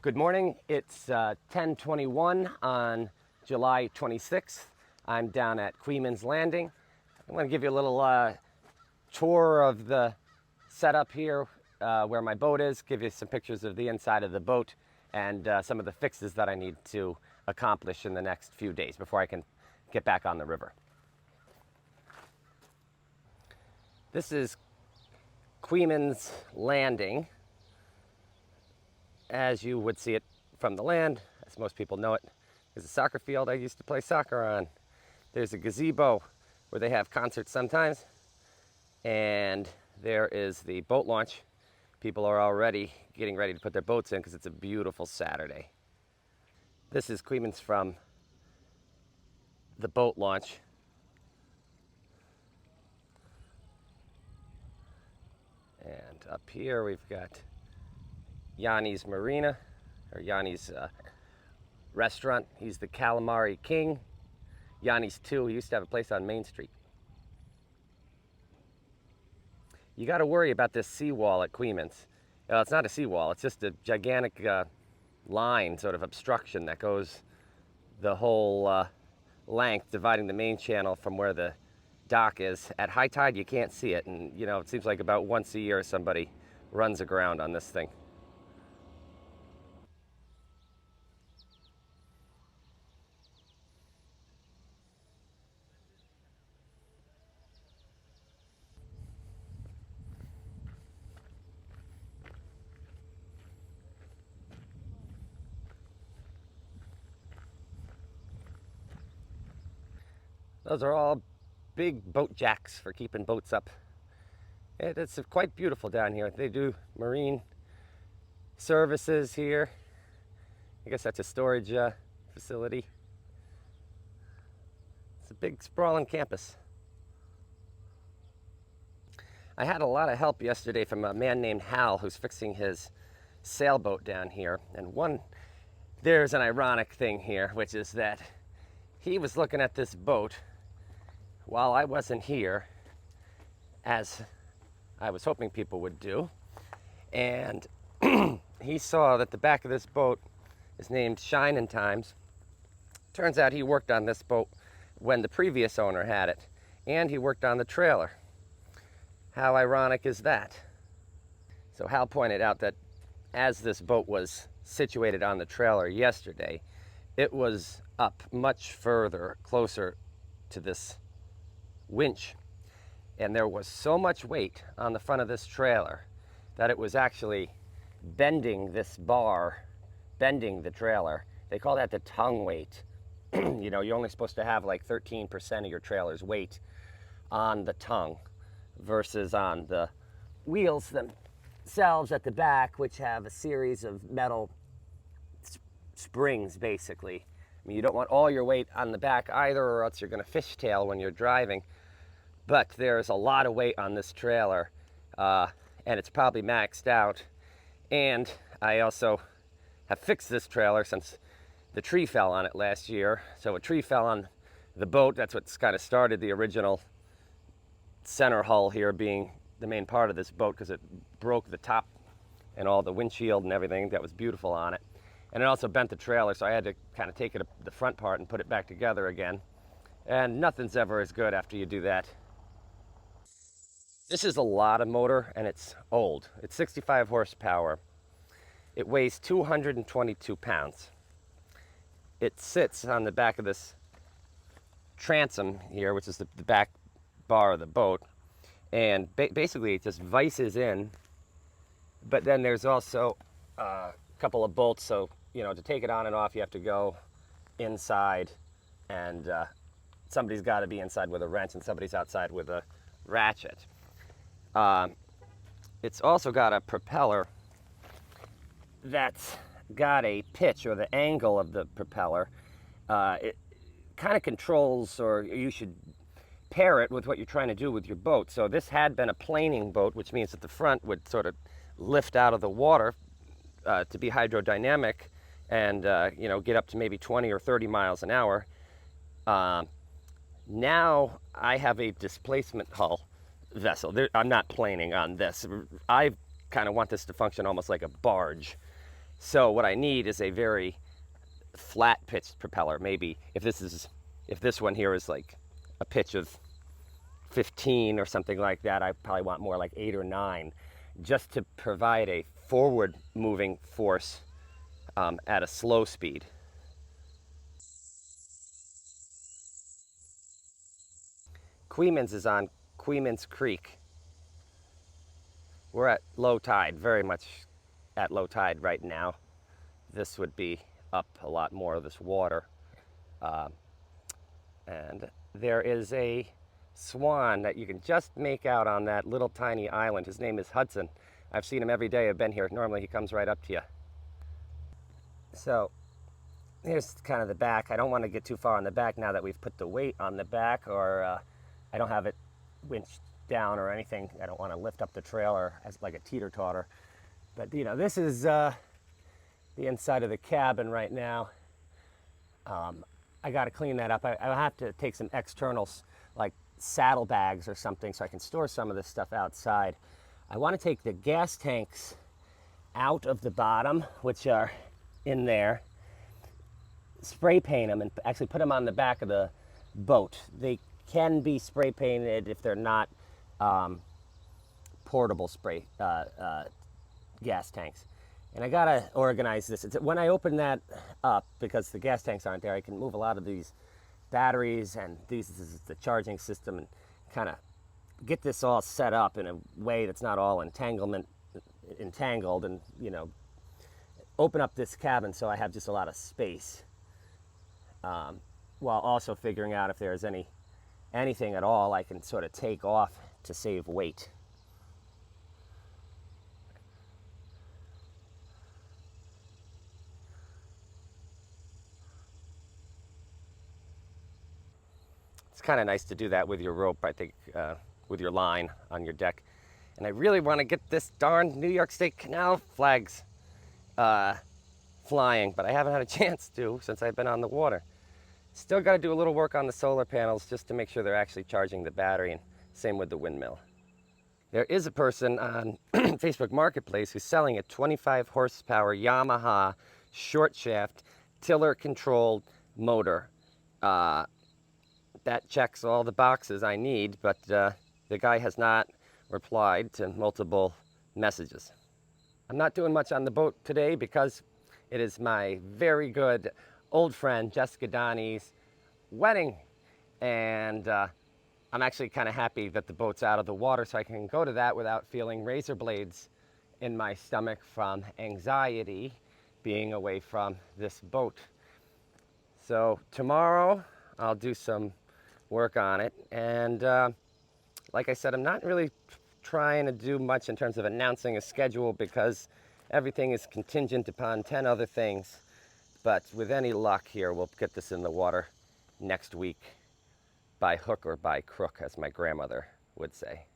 Good morning. It's 10:21 on July 26th. I'm down at Coeymans Landing. I'm going to give you a little tour of the setup here where my boat is, give you some pictures of the inside of the boat and some of the fixes that I need to accomplish in the next few days before I can get back on the river. This is Coeymans Landing, as you would see it from the land, as most people know it. There's a soccer field I used to play soccer on. There's a gazebo where they have concerts sometimes. And there is the boat launch. People are already getting ready to put their boats in because it's a beautiful Saturday. This is Coeymans from the boat launch. And up here we've got Yanni's Marina, or Yanni's restaurant. He's the Calamari King. Yanni's too. He used to have a place on Main Street. You got to worry about this seawall at Coeymans. It's not a seawall. It's just a gigantic line, sort of obstruction that goes the whole length, dividing the main channel from where the dock is. At high tide, you can't see it, and it seems like about once a year somebody runs aground on this thing. Those are all big boat jacks for keeping boats up. It's quite beautiful down here. They do marine services here. I guess that's a storage facility. It's a big sprawling campus. I had a lot of help yesterday from a man named Hal who's fixing his sailboat down here. And there's an ironic thing here, which is that he was looking at this boat while I wasn't here, as I was hoping people would do. And he saw that the back of this boat is named Shinin' Times. Turns out he worked on this boat when the previous owner had it, and he worked on the trailer. How ironic is that? So Hal pointed out that as this boat was situated on the trailer yesterday, it was up much further, closer to this winch, and there was so much weight on the front of this trailer that it was actually bending this bar, bending the trailer. They call that the tongue weight. You're only supposed to have like 13% of your trailer's weight on the tongue versus on the wheels themselves at the back, which have a series of metal springs, basically. I mean, you don't want all your weight on the back either, or else you're going to fishtail when you're driving. But there's a lot of weight on this trailer, and it's probably maxed out. And I also have fixed this trailer since the tree fell on it last year. So a tree fell on the boat. That's what's kind of started the original center hull here being the main part of this boat, because it broke the top and all the windshield and everything that was beautiful on it. And it also bent the trailer, so I had to kind of take it the front part and put it back together again. And nothing's ever as good after you do that. This is a lot of motor, and it's old. It's 65 horsepower. It weighs 222 pounds. It sits on the back of this transom here, which is the back bar of the boat. And basically it just vices in. But then there's also a couple of bolts, so to take it on and off you have to go inside, and somebody's got to be inside with a wrench and somebody's outside with a ratchet. It's also got a propeller that's got a pitch, or the angle of the propeller. It kind of controls, or you should pair it with what you're trying to do with your boat. So this had been a planing boat, which means that the front would sort of lift out of the water to be hydrodynamic and get up to maybe 20 or 30 miles an hour. Now I have a displacement hull vessel. I'm not planing on this. I kind of want this to function almost like a barge. So what I need is a very flat pitched propeller. Maybe if this one here is like a pitch of 15 or something like that, I probably want more like 8 or 9, just to provide a forward moving force at a slow speed. Coeymans is on Coeymans Creek. We're at low tide, very much at low tide right now. This would be up a lot more of this water. And there is a swan that you can just make out on that little tiny island. His name is Hudson. I've seen him every day I've been here. Normally he comes right up to you. So here's kind of the back. I don't want to get too far on the back now that we've put the weight on the back, or I don't have it winched down or anything. I don't want to lift up the trailer as like a teeter-totter. But you know, this is the inside of the cabin right now. I got to clean that up. I'll have to take some externals like saddlebags or something so I can store some of this stuff outside. I want to take the gas tanks out of the bottom, which are in there, spray paint them, and actually put them on the back of the boat. They can be spray painted if they're not portable spray gas tanks. And I gotta organize this. When I open that up, because the gas tanks aren't there, I can move a lot of these batteries, and this is the charging system, and kind of get this all set up in a way that's not all entangled, and you know, open up this cabin so I have just a lot of space, while also figuring out if there's anything at all I can sort of take off to save weight. It's kind of nice to do that with your rope, I think, with your line on your deck. And I really want to get this darn New York State Canal flags flying, but I haven't had a chance to since I've been on the water. Still got to do a little work on the solar panels just to make sure they're actually charging the battery, and same with the windmill. There is a person on Facebook Marketplace who's selling a 25 horsepower Yamaha short shaft tiller controlled motor. That checks all the boxes I need, but the guy has not replied to multiple messages. I'm not doing much on the boat today because it is my very good old friend Jessica Donnie's wedding, and I'm actually kind of happy that the boat's out of the water so I can go to that without feeling razor blades in my stomach from anxiety being away from this boat. So tomorrow I'll do some work on it, and like I said, I'm not really trying to do much in terms of announcing a schedule because everything is contingent upon 10 other things. But with any luck here, we'll get this in the water next week by hook or by crook, as my grandmother would say.